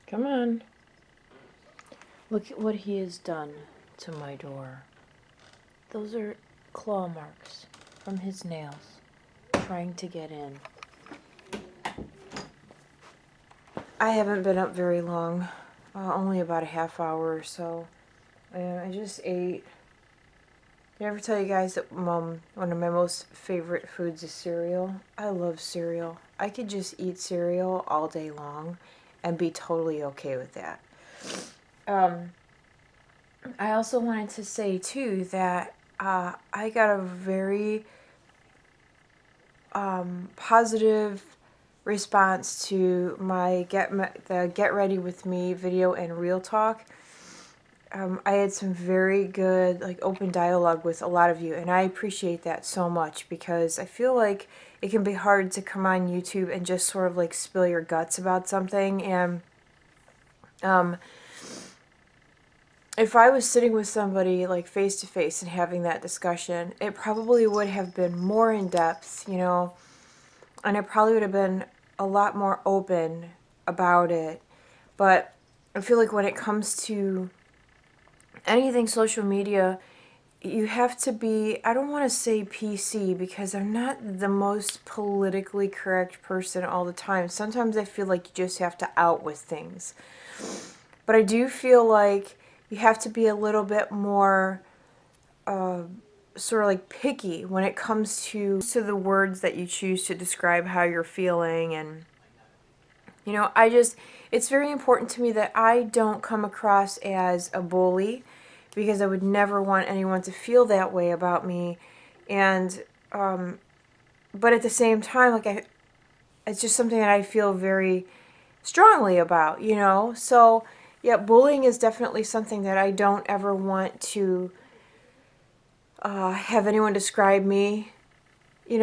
Come on. Look at what he has done to my door. Those are claw marks from his nails trying to get in. I haven't been up very long, only about a half hour or so. And I just ate. Did I ever tell you guys that one of my most favorite foods is cereal? I love cereal. I could just eat cereal all day long and be totally okay with that. I also wanted to say too that I got a very positive response to my Get Ready With Me video and Real Talk. I had some very good open dialogue with a lot of you, and I appreciate that so much, because I feel like it can be hard to come on YouTube and just sort of spill your guts about something. And if I was sitting with somebody face to face and having that discussion, it probably would have been more in depth, and it probably would have been a lot more open about it. But I feel like when it comes to anything social media, you have to be, I don't want to say PC, because I'm not the most politically correct person all the time. Sometimes I feel like you just have to out with things. But I do feel like you have to be a little bit more sort of picky when it comes to the words that you choose to describe how you're feeling. And it's very important to me that I don't come across as a bully, because I would never want anyone to feel that way about me. And but at the same time, it's just something that I feel very strongly about, So yeah, bullying is definitely something that I don't ever want to have anyone describe me, in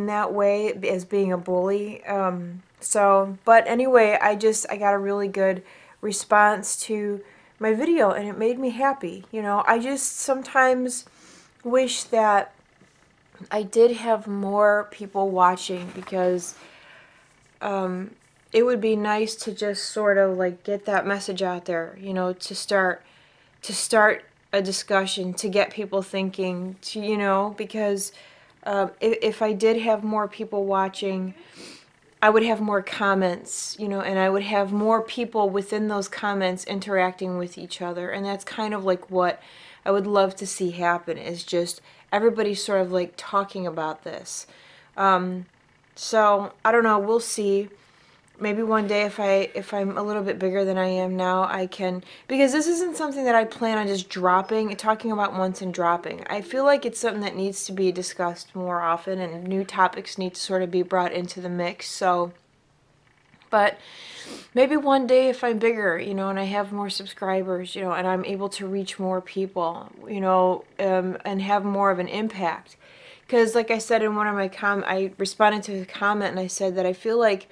that way, as being a bully. But anyway, I got a really good response to my video, and it made me happy. I just sometimes wish that I did have more people watching, because it would be nice to just sort of get that message out there, to start a discussion, to get people thinking, because if I did have more people watching, I would have more comments, and I would have more people within those comments interacting with each other. And that's kind of what I would love to see happen, is just everybody sort of talking about this. So I don't know, we'll see. Maybe one day, if I'm a little bit bigger than I am now, I can, because this isn't something that I plan on just talking about once and dropping. I feel like it's something that needs to be discussed more often, and new topics need to sort of be brought into the mix. So, but maybe one day, if I'm bigger, and I have more subscribers, and I'm able to reach more people, and have more of an impact. Because like I said in one of my I responded to a comment, and I said that I feel like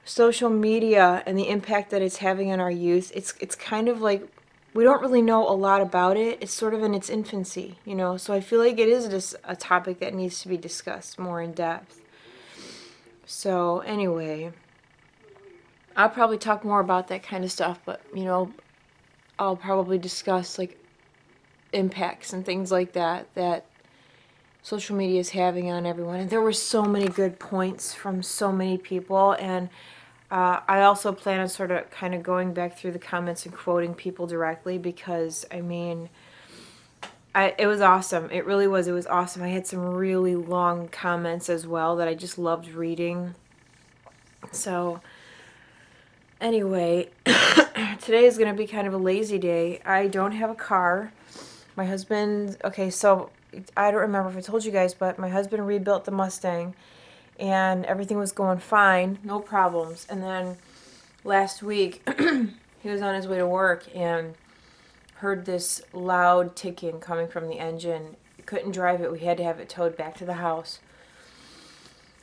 social media and the impact that it's having on our youth, it's kind of we don't really know a lot about it. It's sort of in its infancy, so I feel like it is just a topic that needs to be discussed more in depth. So anyway, I'll probably talk more about that kind of stuff, but I'll probably discuss impacts and things like that social media is having on everyone. And there were so many good points from so many people, and I also plan on sort of kind of going back through the comments and quoting people directly, because I mean, it was awesome. It really was. It was awesome. I had some really long comments as well that I just loved reading. So anyway, today is going to be kind of a lazy day. I don't have a car. My husband, okay, so I don't remember if I told you guys, but my husband rebuilt the Mustang, and everything was going fine, no problems. And then last week, he was on his way to work and heard this loud ticking coming from the engine. Couldn't drive it. We had to have it towed back to the house.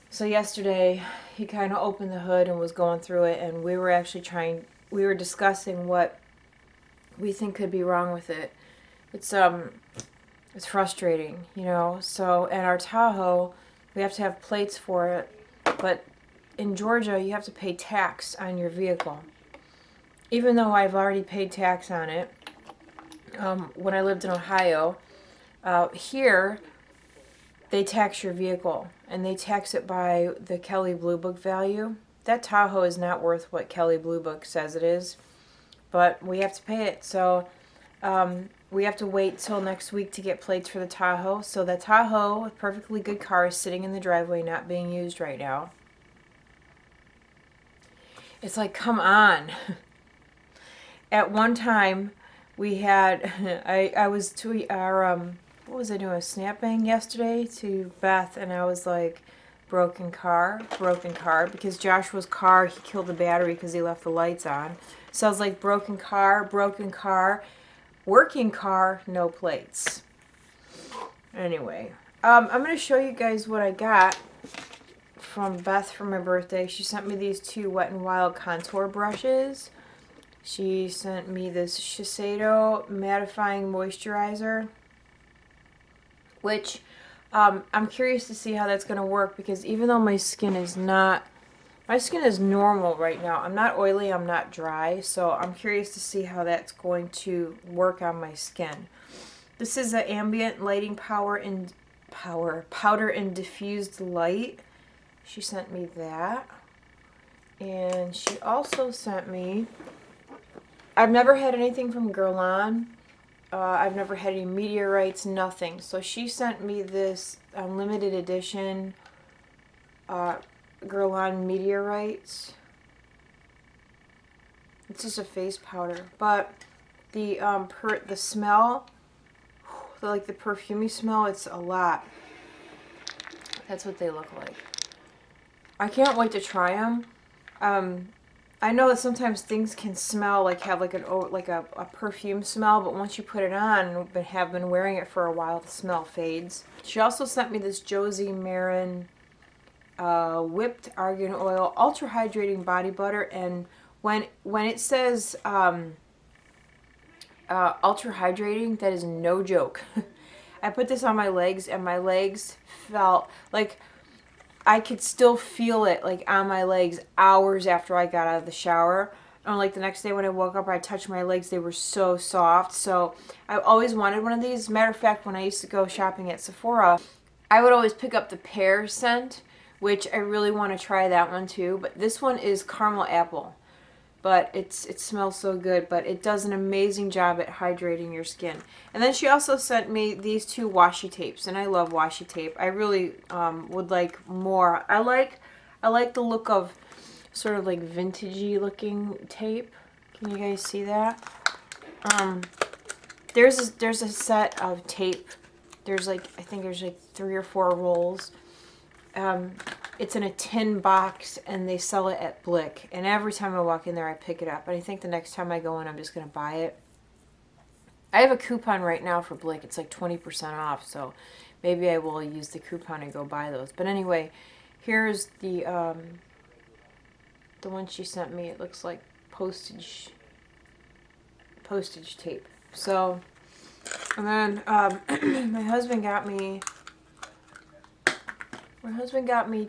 So yesterday, he kind of opened the hood and was going through it, and we were discussing what we think could be wrong with it. It's frustrating, So, and our Tahoe, we have to have plates for it, but in Georgia, you have to pay tax on your vehicle. even though I've already paid tax on it when I lived in Ohio. Here, they tax your vehicle, and they tax it by the Kelley Blue Book value. That Tahoe is not worth what Kelley Blue Book says it is, but we have to pay it. So we have to wait till next week to get plates for the Tahoe. So the Tahoe, a perfectly good car, is sitting in the driveway not being used right now. It's like, come on. At one time, we had, I was to our, what was I doing, a snap bang yesterday to Beth, and I was like, broken car, because Joshua's car, he killed the battery because he left the lights on. So I was like, broken car, working car, no plates. Anyway, I'm going to show you guys what I got from Beth for my birthday. She sent me these two Wet n Wild contour brushes. She sent me this Shiseido mattifying moisturizer, which I'm curious to see how that's going to work, because even though my skin is normal right now. I'm not oily, I'm not dry, so I'm curious to see how that's going to work on my skin. This is an ambient lighting powder and diffused light. She sent me that. And she also sent me, I've never had anything from Guerlain. I've never had any meteorites, nothing. So she sent me this limited edition Guerlain meteorites. It's just a face powder, but the smell, like the perfumey smell, it's a lot. That's what they look like. I can't wait to try them. I know that sometimes things can smell like, have like a perfume smell, but once you put it on and have been wearing it for a while, the smell fades. She also sent me this Josie Marin whipped argan oil ultra hydrating body butter, and when it says ultra hydrating, that is no joke. I put this on my legs, and my legs felt like I could still feel it like on my legs hours after I got out of the shower. And like the next day when I woke up, I touched my legs, they were so soft. So I always wanted one of these. Matter of fact, when I used to go shopping at Sephora, I would always pick up the pear scent, which I really want to try that one too. But this one is caramel apple. But it smells so good, but it does an amazing job at hydrating your skin. And then she also sent me these two washi tapes, and I love washi tape. I really would like more. I like the look of sort of like vintagey looking tape. Can you guys see that? There's a set of tape. There's like, I think there's like 3 or 4 rolls. It's in a tin box, and they sell it at Blick. And every time I walk in there, I pick it up. And I think the next time I go in, I'm just going to buy it. I have a coupon right now for Blick. It's like 20% off, so maybe I will use the coupon and go buy those. But anyway, here's the one she sent me. It looks like postage tape. So, and then my husband got me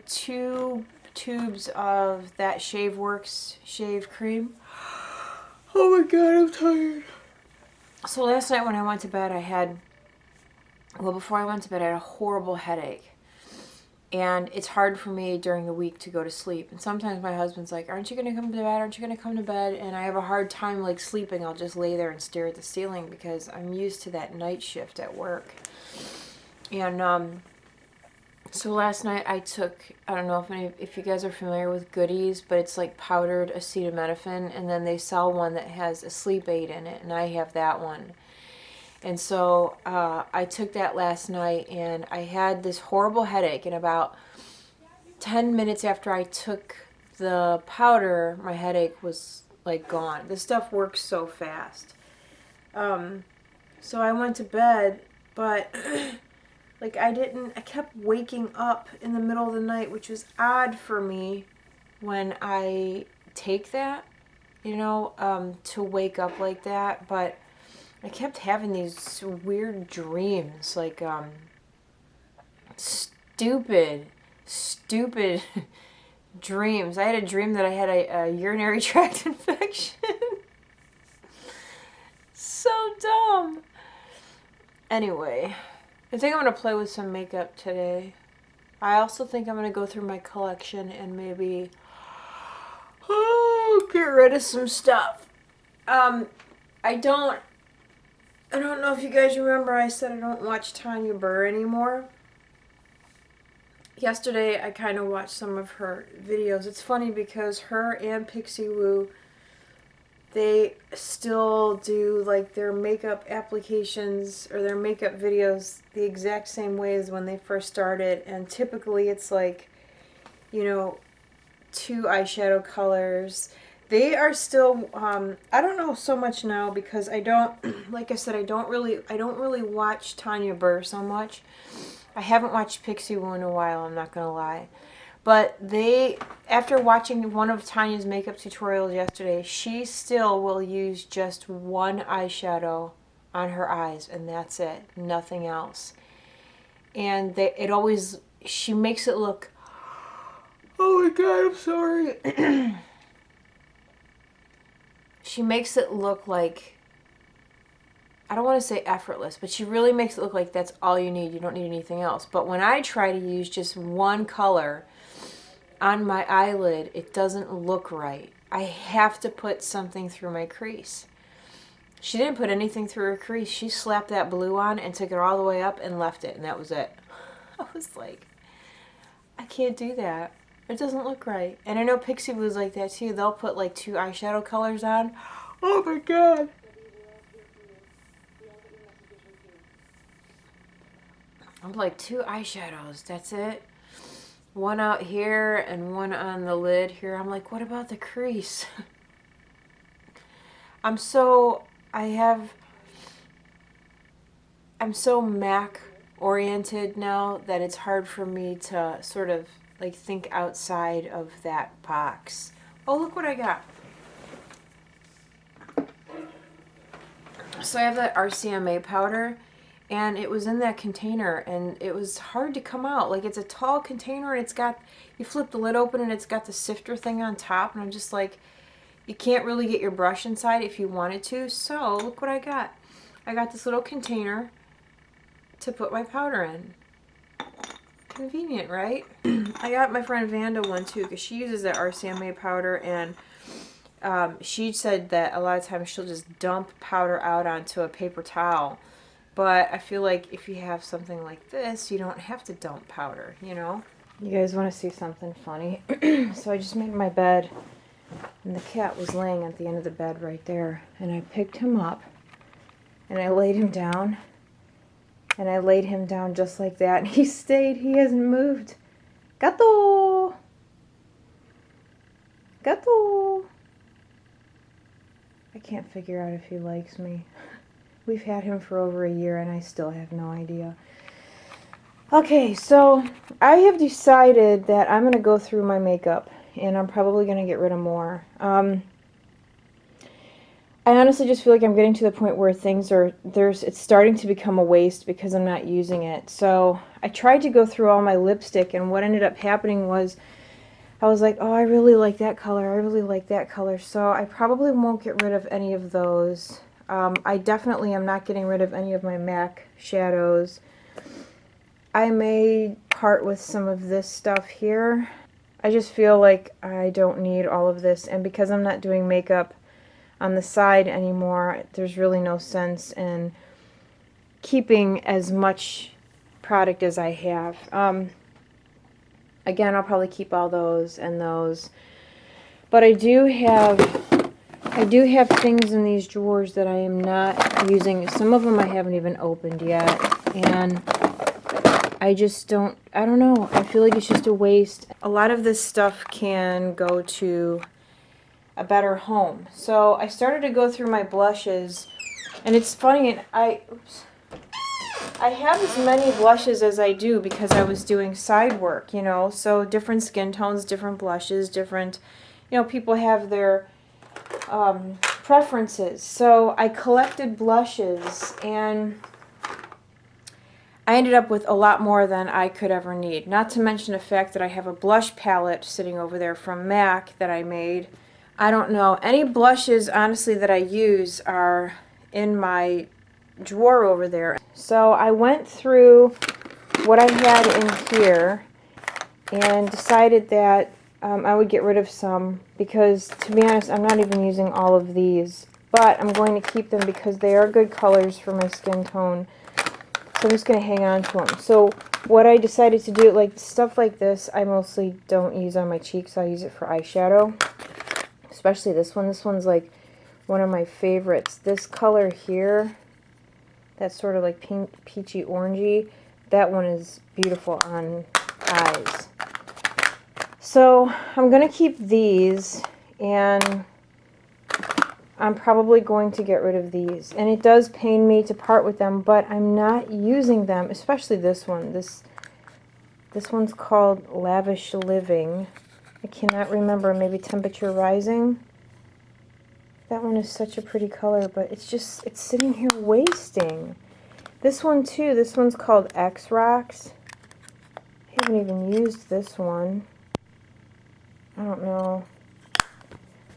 2 tubes of that ShaveWorks shave cream. Oh my god, I'm tired. So last night when I went to bed, before I went to bed, I had a horrible headache. And it's hard for me during the week to go to sleep. And sometimes my husband's like, aren't you going to come to bed? Aren't you going to come to bed? And I have a hard time like sleeping. I'll just lay there and stare at the ceiling because I'm used to that night shift at work. And so last night I took, I don't know if you guys are familiar with Goodies, but it's like powdered acetaminophen, and then they sell one that has a sleep aid in it, and I have that one. And so I took that last night, and I had this horrible headache, and about 10 minutes after I took the powder, my headache was like gone. This stuff works so fast. So I went to bed, but like I kept waking up in the middle of the night, which was odd for me when I take that, you know, to wake up like that. But I kept having these weird dreams, like stupid dreams. I had a dream that I had a urinary tract infection. so dumb. Anyway, I think I'm going to play with some makeup today. I also think I'm going to go through my collection and maybe get rid of some stuff. I don't know if you guys remember I said I don't watch Tanya Burr anymore. Yesterday I kind of watched some of her videos. It's funny because her and Pixie Woo, they still do like their makeup applications or their makeup videos the exact same way as when they first started, and typically it's like, you know, 2 eyeshadow colors. They are still I don't know so much now because I don't like I said I don't really watch Tanya Burr so much. I haven't watched Pixie Woo in a while, I'm not gonna lie. But they, after watching one of Tanya's makeup tutorials yesterday, she still will use just 1 eyeshadow on her eyes, and that's it. Nothing else. And it always, she makes it look, oh my god, I'm sorry. She makes it look like, I don't want to say effortless, but she really makes it look like that's all you need. You don't need anything else. But when I try to use just 1 color on my eyelid, it doesn't look right. I have to put something through my crease. She didn't put anything through her crease. She slapped that blue on and took it all the way up and left it, and that was it. I was like, I can't do that. It doesn't look right. And I know Pixie Woo's like that too. They'll put like 2 eyeshadow colors on. Oh my god. I'm like, 2 eyeshadows, that's it? 1 out here and 1 on the lid here. I'm like, what about the crease? I'm so MAC oriented now that it's hard for me to sort of like think outside of that box. Oh, look what I got. So I have that RCMA powder, and it was in that container, and it was hard to come out. Like, it's a tall container, and it's got, you flip the lid open, and it's got the sifter thing on top, and I'm just like, you can't really get your brush inside if you wanted to. So look what I got. I got this little container to put my powder in. Convenient, right? I got my friend Vanda one too, because she uses that RCMA powder, and she said that a lot of times she'll just dump powder out onto a paper towel. But I feel like if you have something like this, you don't have to dump powder, you know? You guys want to see something funny? So I just made my bed, and the cat was laying at the end of the bed right there. And I picked him up, and I laid him down. And I laid him down just like that, and he stayed. He hasn't moved. Gato! Gato! I can't figure out if he likes me. We've had him for over a year, and I still have no idea. Okay, so I have decided that I'm going to go through my makeup, and I'm probably going to get rid of more. I honestly just feel like I'm getting to the point where things are, it's starting to become a waste because I'm not using it. So I tried to go through all my lipstick, and what ended up happening was I was like, oh, I really like that color, I really like that color. So I probably won't get rid of any of those. I definitely am not getting rid of any of my MAC shadows. I may part with some of this stuff here. I just feel like I don't need all of this, and because I'm not doing makeup on the side anymore, there's really no sense in keeping as much product as I have. Again, I'll probably keep all those and those, but I do have things in these drawers that I am not using. Some of them I haven't even opened yet, and I don't know, I feel like it's just a waste. A lot of this stuff can go to a better home. So I started to go through my blushes, and it's funny, I have as many blushes as I do because I was doing side work, you know, so different skin tones, different blushes, different, you know, people have their preferences. So I collected blushes, and I ended up with a lot more than I could ever need. Not to mention the fact that I have a blush palette sitting over there from MAC that I made. I don't know. Any blushes, honestly, that I use are in my drawer over there. So I went through what I had in here and decided that I would get rid of some because, to be honest, I'm not even using all of these. But I'm going to keep them because they are good colors for my skin tone. So I'm just going to hang on to them. So what I decided to do, like stuff like this, I mostly don't use on my cheeks. I use it for eyeshadow. Especially this one. This one's like one of my favorites. This color here, that's sort of like pink, peachy, orangey. That one is beautiful on eyes. So I'm going to keep these, and I'm probably going to get rid of these. And it does pain me to part with them, but I'm not using them, especially this one. This one's called Lavish Living. I cannot remember, maybe Temperature Rising. That one is such a pretty color, but it's sitting here wasting. This one too, this one's called X Rocks. I haven't even used this one. I don't know.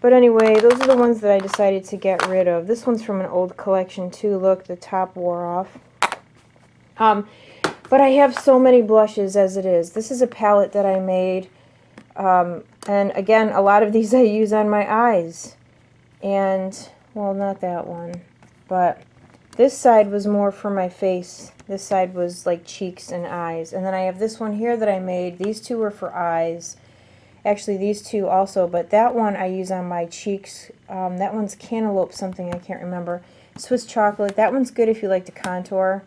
But anyway, those are the ones that I decided to get rid of. This one's from an old collection too. Look, the top wore off. But I have so many blushes as it is. This is a palette that I made. And again, a lot of these I use on my eyes. And, well, not that one. But this side was more for my face. This side was like cheeks and eyes. And then I have this one here that I made. These two were for eyes. Actually, these two also, but that one I use on my cheeks. That one's Cantaloupe something, I can't remember. Swiss Chocolate. That one's good if you like to contour.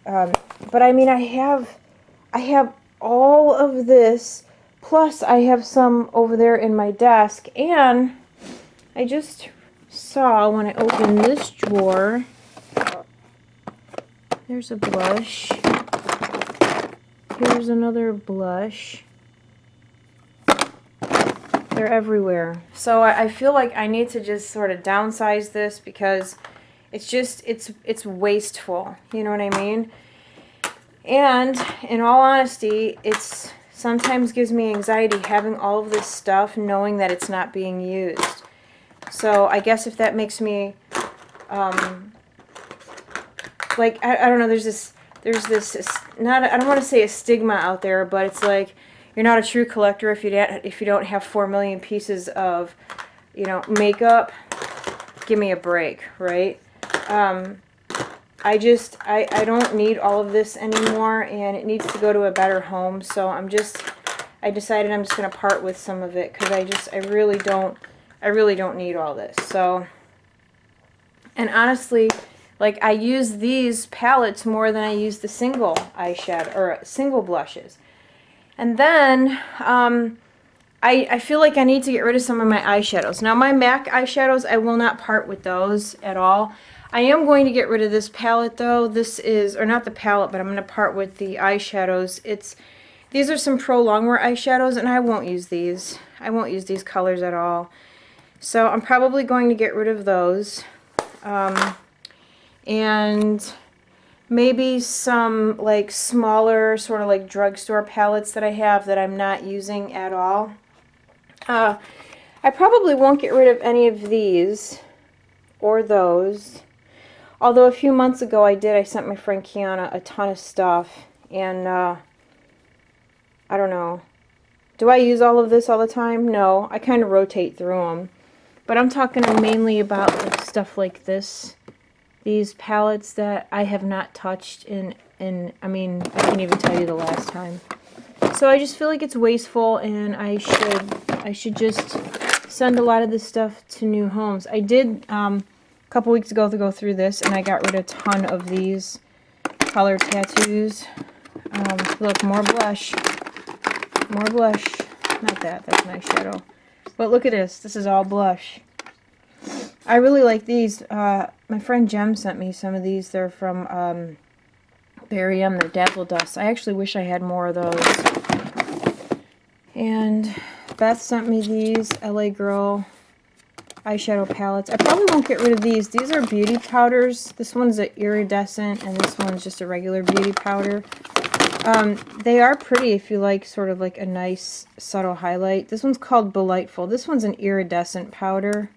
But I mean, I have all of this, plus I have some over there in my desk, and I just saw when I opened this drawer, there's a blush. Here's another blush. They're everywhere. So I feel like I need to just sort of downsize this because it's wasteful. You know what I mean? And in all honesty, it's sometimes gives me anxiety having all of this stuff knowing that it's not being used. So I guess if that makes me like I don't know, there's this not, I don't want to say a stigma out there, but it's like you're not a true collector if you don't have 4 million pieces of, you know, makeup. Give me a break, right? I don't need all of this anymore, and it needs to go to a better home. So I decided I'm just gonna part with some of it because I really don't need all this. So, and honestly, like I use these palettes more than I use the single eyeshadow or single blushes. And then, I feel like I need to get rid of some of my eyeshadows. Now, my MAC eyeshadows, I will not part with those at all. I am going to get rid of this palette, though. This is, or not the palette, but I'm going to part with the eyeshadows. These are some Prolongwear eyeshadows, and I won't use these. I won't use these colors at all. So, I'm probably going to get rid of those. And maybe some like smaller sort of like drugstore palettes that I have that I'm not using at all. I probably won't get rid of any of these or those. Although a few months ago I sent my friend Kiana a ton of stuff, and I don't know. Do I use all of this all the time? No, I kind of rotate through them. But I'm talking mainly about like stuff like this. These palettes that I have not touched in I mean, I can't even tell you the last time. So I just feel like it's wasteful, and I should just send a lot of this stuff to new homes. I did a couple weeks ago to go through this, and I got rid of a ton of these color tattoos. Look, more blush. More blush. Not that, that's an eyeshadow. But look at this. This is all blush. I really like these. My friend Jem sent me some of these. They're from RCMA. They're Dazzle Dust. I actually wish I had more of those. And Beth sent me these LA Girl eyeshadow palettes. I probably won't get rid of these. These are beauty powders. This one's an iridescent, and this one's just a regular beauty powder. They are pretty if you like sort of like a nice subtle highlight. This one's called Delightful. This one's an iridescent powder.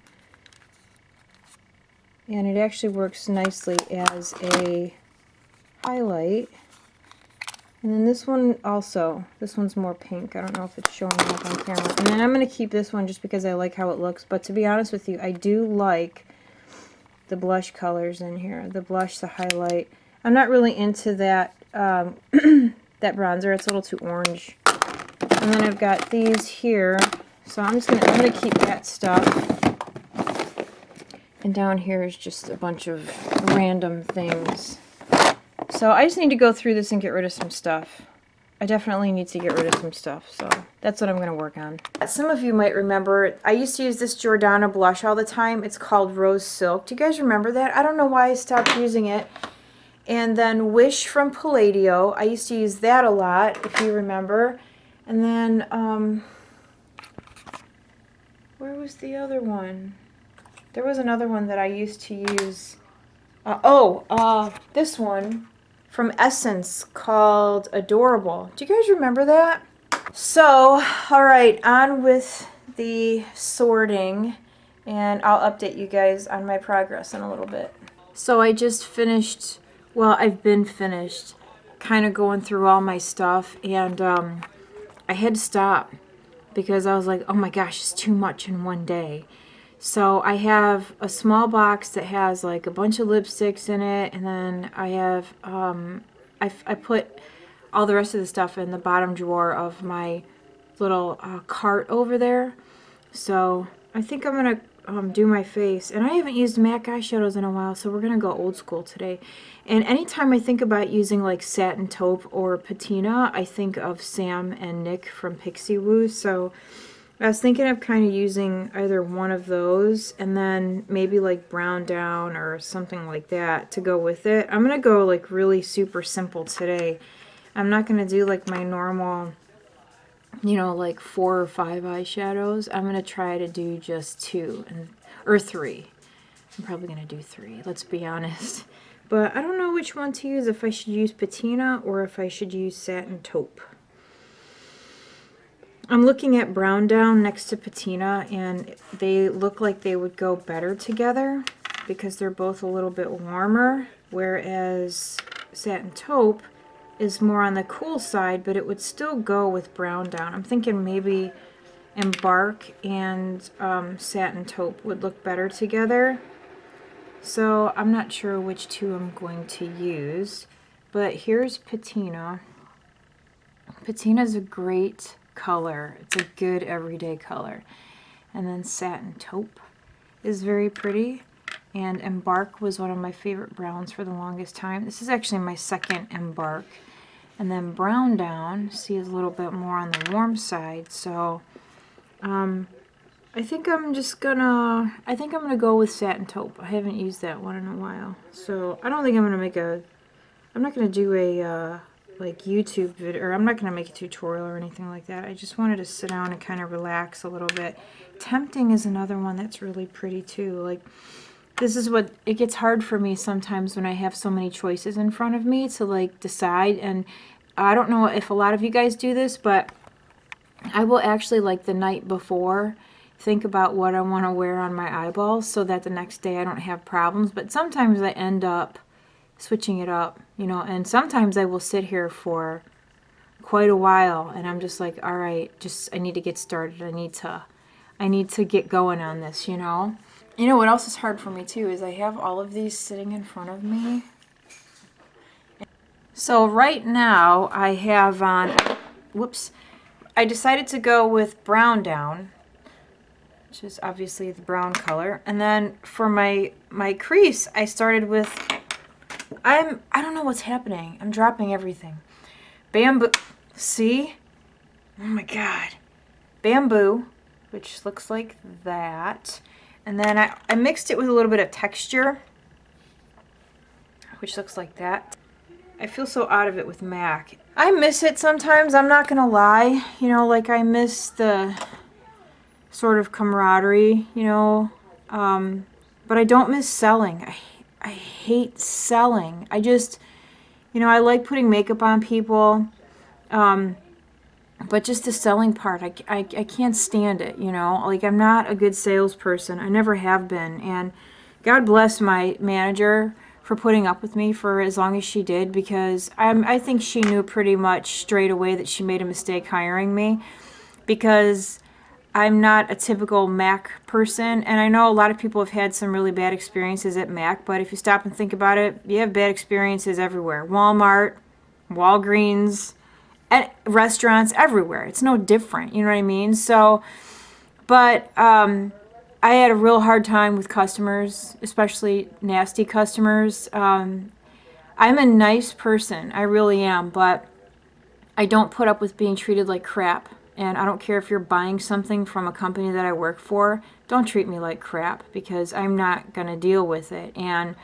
and it actually works nicely as a highlight. And then this one also, this one's more pink. I don't know if it's showing up on camera. And then I'm going to keep this one just because I like how it looks. But to be honest with you, I do like the blush colors in here. The blush, the highlight. I'm not really into that that bronzer. It's a little too orange. And then I've got these here. So I'm gonna keep that stuff. And down here is just a bunch of random things. So I just need to go through this and get rid of some stuff. I definitely need to get rid of some stuff, so that's what I'm going to work on. Some of you might remember, I used to use this Jordana blush all the time. It's called Rose Silk. Do you guys remember that? I don't know why I stopped using it. And then Wish from Palladio. I used to use that a lot, if you remember. And then, where was the other one? There was another one that I used to use. This one from Essence called Adorable. Do you guys remember that? So, alright, on with the sorting, and I'll update you guys on my progress in a little bit. So I just finished, well, I've been finished kind of going through all my stuff, and I had to stop because I was like, oh my gosh, it's too much in one day. So I have a small box that has like a bunch of lipsticks in it, and then I have, I put all the rest of the stuff in the bottom drawer of my little cart over there. So I think I'm going to do my face. And I haven't used MAC eyeshadows in a while, so we're going to go old school today. And anytime I think about using like Satin Taupe or Patina, I think of Sam and Nick from Pixie Woo. So I was thinking of kind of using either one of those and then maybe like Brown Down or something like that to go with it. I'm going to go like really super simple today. I'm not going to do like my normal, you know, like 4 or 5 eyeshadows. I'm going to try to do just 2 or 3. I'm probably going to do 3, let's be honest. But I don't know which one to use, if I should use Patina or if I should use Satin Taupe. I'm looking at Brown Down next to Patina, and they look like they would go better together because they're both a little bit warmer, whereas Satin Taupe is more on the cool side, but it would still go with Brown Down. I'm thinking maybe Embark and Satin Taupe would look better together. So I'm not sure which two I'm going to use, but here's Patina. Patina's a great color. It's a good everyday color. And then Satin Taupe is very pretty. And Embark was one of my favorite browns for the longest time. This is actually my second Embark. And then Brown Down, see, is a little bit more on the warm side. So I think I'm gonna go with Satin Taupe. I haven't used that one in a while. So I don't think I'm not gonna do a like YouTube video, or I'm not going to make a tutorial or anything like that. I just wanted to sit down and kind of relax a little bit. Tempting is another one that's really pretty too. Like, this is what, it gets hard for me sometimes when I have so many choices in front of me to like decide. And I don't know if a lot of you guys do this, but I will actually, like, the night before think about what I want to wear on my eyeballs so that the next day I don't have problems. But sometimes I end up switching it up, you know, and sometimes I will sit here for quite a while and I'm just like, all right, I need to get started. I need to get going on this, you know. You know what else is hard for me too is I have all of these sitting in front of me. So right now I have on, whoops, I decided to go with Brown Down, which is obviously the brown color. And then for my crease, I started with, I don't know what's happening. I'm dropping everything. Bamboo. See? Oh my god. Bamboo, which looks like that. And then I mixed it with a little bit of texture, which looks like that. I feel so out of it with MAC. I miss it sometimes, I'm not gonna lie. You know, like I miss the sort of camaraderie, you know. But I don't miss selling. I hate selling. I just, you know, I like putting makeup on people, but just the selling part, I can't stand it, you know. Like, I'm not a good salesperson. I never have been. And God bless my manager for putting up with me for as long as she did, because I think she knew pretty much straight away that she made a mistake hiring me, because I'm not a typical MAC person, and I know a lot of people have had some really bad experiences at MAC, but if you stop and think about it, you have bad experiences everywhere. Walmart, Walgreens, at restaurants, everywhere. It's no different, you know what I mean? So, but I had a real hard time with customers, especially nasty customers. I'm a nice person, I really am, but I don't put up with being treated like crap. And I don't care if you're buying something from a company that I work for, don't treat me like crap, because I'm not going to deal with it. And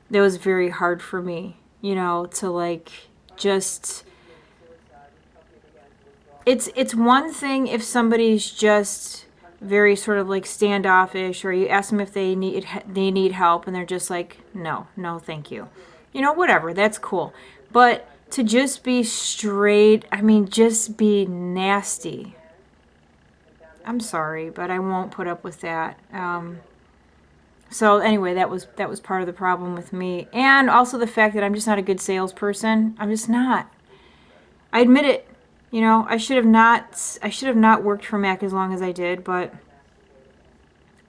that was very hard for me, you know, to like just... It's one thing if somebody's just very sort of like standoffish, or you ask them if they need help and they're just like, no, thank you. You know, whatever, that's cool. But to just be straight, I mean, just be nasty. I'm sorry, but I won't put up with that. So anyway, that was part of the problem with me. And also the fact that I'm just not a good salesperson. I'm just not. I admit it. You know, I should have not worked for MAC as long as I did, but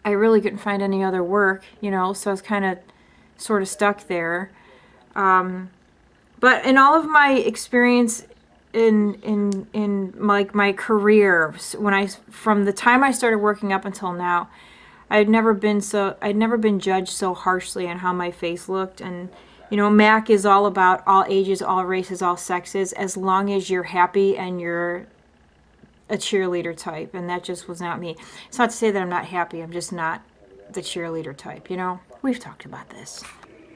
I really couldn't find any other work, you know, so I was kind of sort of stuck there. But in all of my experience in like my career, from the time I started working up until now, I'd never been judged so harshly on how my face looked. And you know, MAC is all about all ages, all races, all sexes, as long as you're happy and you're a cheerleader type, and that just was not me. It's not to say that I'm not happy, I'm just not the cheerleader type, you know? We've talked about this.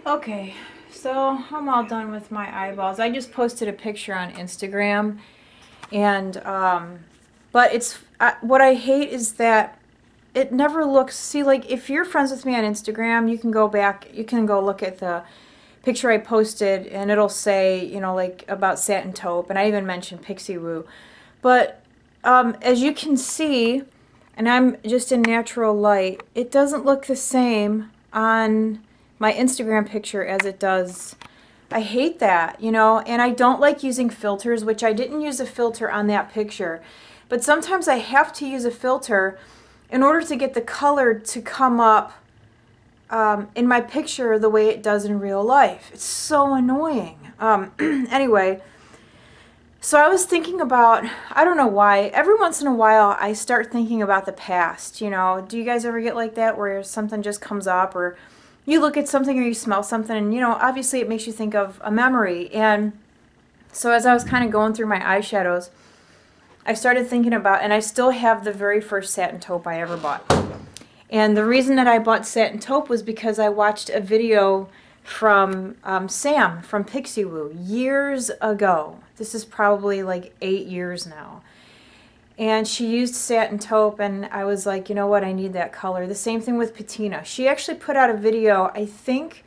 Okay, so I'm all done with my eyeballs. I just posted a picture on Instagram, and but it's what I hate is that it never looks, see, like if you're friends with me on Instagram, you can go back, you can go look at the picture I posted, and it'll say, you know, like about Satin Taupe, and I even mentioned Pixie Woo. But as you can see, and I'm just in natural light, it doesn't look the same on my Instagram picture as it does. I hate that, you know, and I don't like using filters, which I didn't use a filter on that picture. But sometimes I have to use a filter in order to get the color to come up in my picture the way it does in real life. It's so annoying. Anyway, so I was thinking about, I don't know why, every once in a while I start thinking about the past, you know. Do you guys ever get like that where something just comes up, or you look at something or you smell something and, you know, obviously it makes you think of a memory. And so as I was kind of going through my eyeshadows, I started thinking about, and I still have the very first Satin Taupe I ever bought. And the reason that I bought Satin Taupe was because I watched a video from Sam from Pixie Woo years ago. This is probably like 8 years now. And she used Satin Taupe, and I was like, you know what, I need that color. The same thing with Patina. She actually put out a video, I think,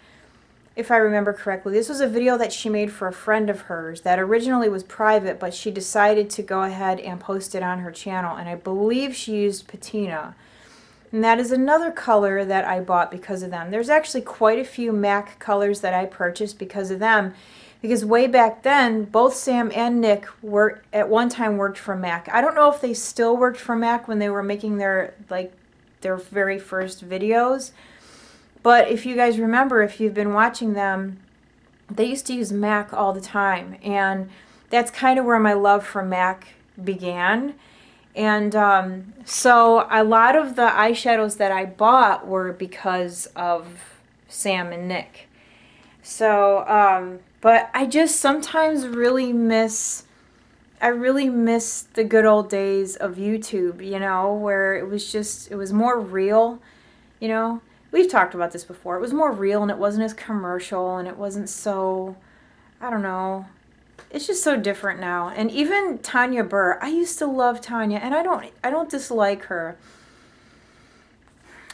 if I remember correctly, this was a video that she made for a friend of hers that originally was private, but she decided to go ahead and post it on her channel, and I believe she used Patina. And that is another color that I bought because of them. There's actually quite a few MAC colors that I purchased because of them. Because way back then, both Sam and Nick at one time worked for MAC. I don't know if they still worked for MAC when they were making their very first videos. But if you guys remember, if you've been watching them, they used to use MAC all the time. And that's kind of where my love for MAC began. And so a lot of the eyeshadows that I bought were because of Sam and Nick. So, but I just sometimes really miss the good old days of YouTube, you know, where it was more real, you know. We've talked about this before. It was more real, and it wasn't as commercial, and it wasn't so, I don't know. It's just so different now. And even Tanya Burr, I used to love Tanya, and I don't dislike her.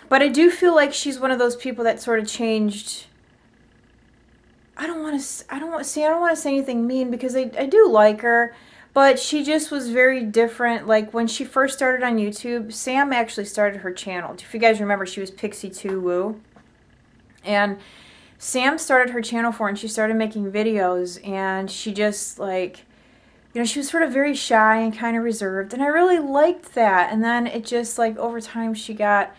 But I do feel like she's one of those people that sort of changed. I don't want to say anything mean, because I do like her, but she just was very different. Like when she first started on YouTube, Sam actually started her channel. If you guys remember, she was Pixie 2 Woo. And Sam started her channel for her, and she started making videos, and she just like, you know, she was sort of very shy and kind of reserved, and I really liked that. And then it just like over time she got,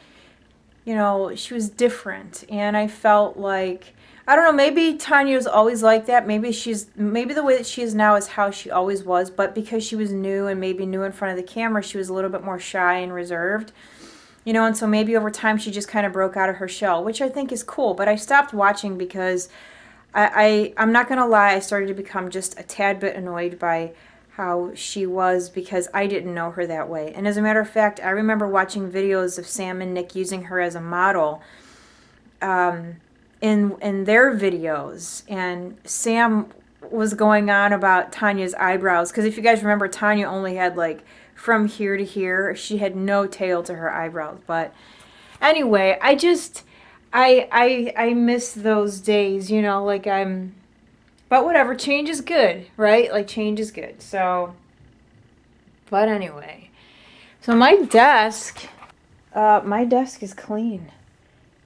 you know, she was different, and I felt like, I don't know, maybe Tanya was always like that. Maybe the way that she is now is how she always was, but because she was new and maybe new in front of the camera, she was a little bit more shy and reserved. You know, and so maybe over time she just kind of broke out of her shell, which I think is cool. But I stopped watching because I'm not going to lie, I started to become just a tad bit annoyed by how she was, because I didn't know her that way. And as a matter of fact, I remember watching videos of Sam and Nick using her as a model in their videos. And Sam was going on about Tanya's eyebrows, because if you guys remember, Tanya only had like from here to here. She had no tail to her eyebrows. But anyway, I miss those days, you know, like but whatever, change is good, right? Like change is good. So, but anyway, so my desk is clean.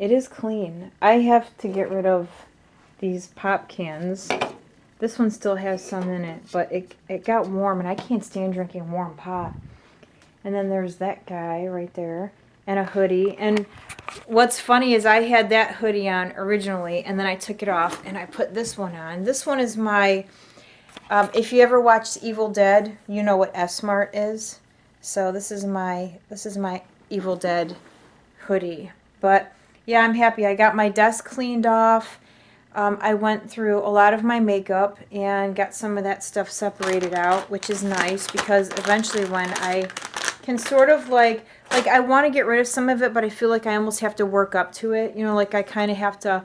It is clean. I have to get rid of these pop cans. This one still has some in it, but it got warm, and I can't stand drinking warm pop. And then there's that guy right there, and a hoodie. And what's funny is I had that hoodie on originally, and then I took it off, and I put this one on. This one is my, if you ever watched Evil Dead, you know what S-Mart is. So this is my Evil Dead hoodie. But yeah, I'm happy. I got my desk cleaned off. I went through a lot of my makeup and got some of that stuff separated out, which is nice, because eventually when I can sort of like I want to get rid of some of it, but I feel like I almost have to work up to it. You know, like I kind of have to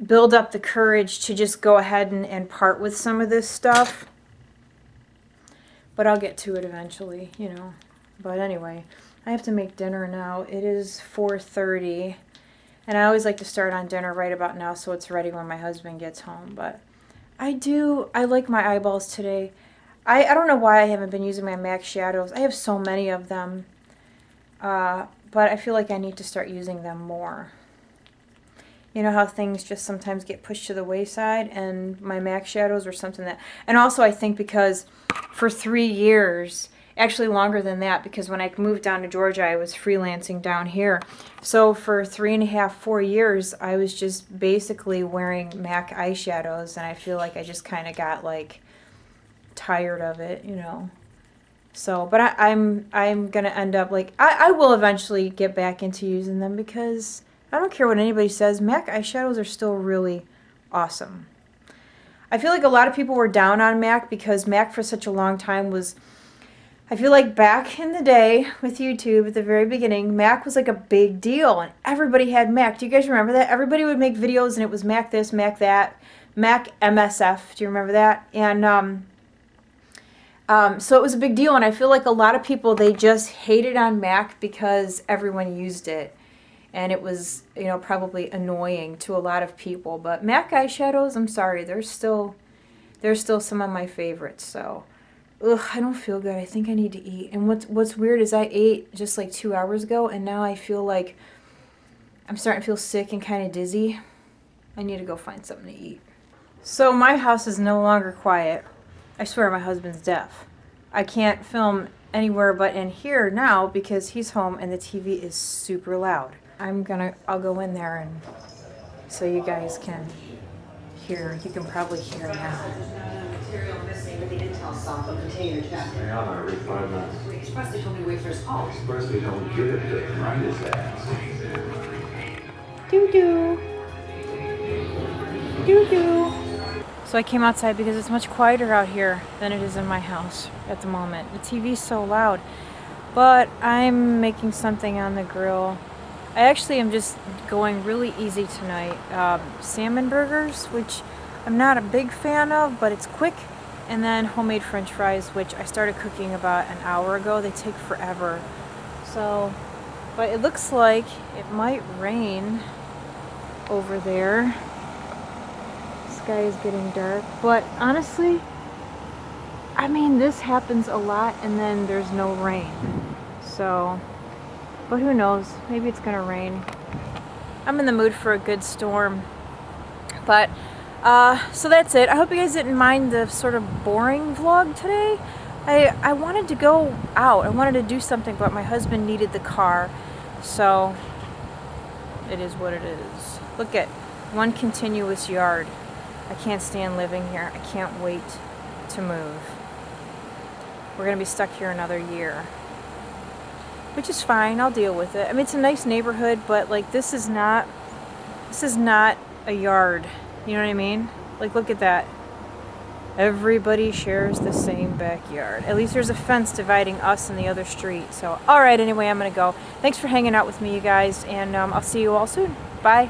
build up the courage to just go ahead and part with some of this stuff. But I'll get to it eventually, you know. But anyway, I have to make dinner now. It is 4:30. And I always like to start on dinner right about now so it's ready when my husband gets home. But I like my eyeballs today. I don't know why I haven't been using my MAC shadows. I have so many of them. But I feel like I need to start using them more. You know how things just sometimes get pushed to the wayside, and my MAC shadows are something that... And also I think because for 3 years... Actually longer than that, because when I moved down to Georgia, I was freelancing down here. So for 3.5, 4 years, I was just basically wearing MAC eyeshadows, and I feel like I just kind of got like tired of it, you know. So, but I'm gonna end up like I will eventually get back into using them, because I don't care what anybody says, MAC eyeshadows are still really awesome. I feel like a lot of people were down on MAC because MAC for such a long time was... I feel like back in the day with YouTube at the very beginning, MAC was like a big deal, and everybody had MAC. Do you guys remember that? Everybody would make videos and it was MAC this, MAC that, MAC MSF. Do you remember that? And so it was a big deal, and I feel like a lot of people, they just hated on MAC because everyone used it. And it was, you know, probably annoying to a lot of people. But MAC eyeshadows, I'm sorry, they're still some of my favorites, so... Ugh, I don't feel good. I think I need to eat. And what's weird is I ate just like 2 hours ago, and now I feel like I'm starting to feel sick and kind of dizzy. I need to go find something to eat. So my house is no longer quiet. I swear my husband's deaf. I can't film anywhere but in here now because he's home and the TV is super loud. I'll go in there and so you guys can hear. You can probably hear now. Soft container chapter. Yeah, I replied that. We expressly told me to wait for his call. Expressly don't get it, but right his ass. Doo-doo. Doo-doo. So I came outside because it's much quieter out here than it is in my house at the moment. The TV's so loud. But I'm making something on the grill. I actually am just going really easy tonight. Salmon burgers, which I'm not a big fan of, but it's quick. And then homemade french fries, which I started cooking about an hour ago. They take forever. So, but it looks like it might rain over there. The sky is getting dark. But honestly, I mean, this happens a lot and then there's no rain. So, but who knows? Maybe it's gonna rain. I'm in the mood for a good storm. But, so that's it. I hope you guys didn't mind the sort of boring vlog today. I wanted to go out. I wanted to do something, but my husband needed the car. So, it is what it is. Look at one continuous yard. I can't stand living here. I can't wait to move. We're going to be stuck here another year. Which is fine. I'll deal with it. I mean, it's a nice neighborhood, but like this is not a yard. You know what I mean? Like, look at that. Everybody shares the same backyard. At least there's a fence dividing us and the other street. So, alright, anyway, I'm going to go. Thanks for hanging out with me, you guys, and I'll see you all soon. Bye.